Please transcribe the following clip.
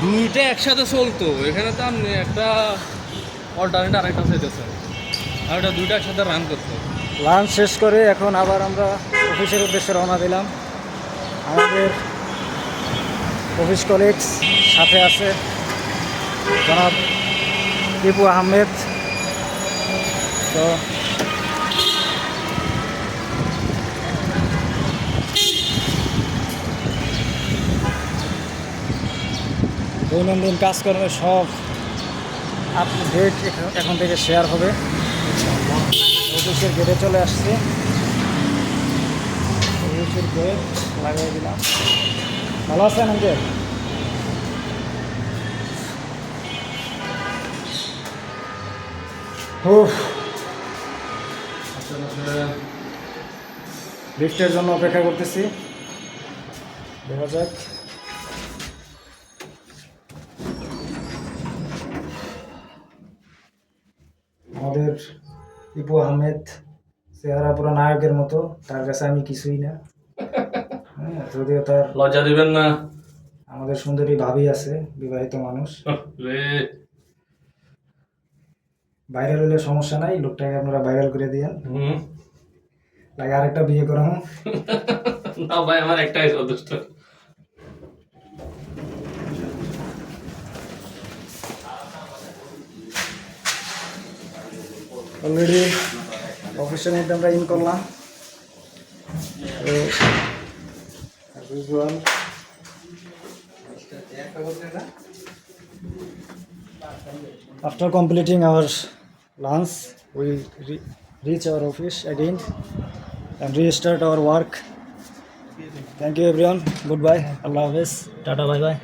দুইটা একসাথে চলতো, এখানে তো আপনি একটা অল্টারনেট আর একটা চাইতেছে, আর এটা দুইটা একসাথে রান করতো। লাঞ্চ শেষ করে এখন আবার আমরা অফিসের উদ্দেশ্যে রওনা দিলাম। আমাদের অফিস কলিগস সাথে আছে জনাব টিপু আহমেদ। তো দৈনন্দিন কাজকর্মের সব আপডেট এখন থেকে শেয়ার হবে। অফিসের গেটে চলে আসছে, অফিসের গেট লাগিয়ে দিলাম। ভালো আছেন আঙ্কেল? লিফটের জন্য অপেক্ষা করতেছি, দেখা যাক। আমাদের টিপু আহমেদ চেহারা পুরো নায়কের মতো, তার কাছে আমি কিছুই না। হ্যাঁ, যদিও তার লজ্জা দিবেন না। আমাদের সুন্দরী ভাবি আছে, বিবাহিত মানুষ। ভাইরাল হলে সমস্যা নাই, লোকটাকে আপনারা ভাইরাল করে দিয়েন, লাগে আরেকটা বিয়ে করা। না ভাই, আমার একটাই যথেষ্ট। অলরেডি অফিসের মধ্যে আমরা ইন করলাম। After completing our lunch, we reach our office again and restart our work. Thank you everyone. Goodbye. Allah Hafiz. Tata. Bye bye.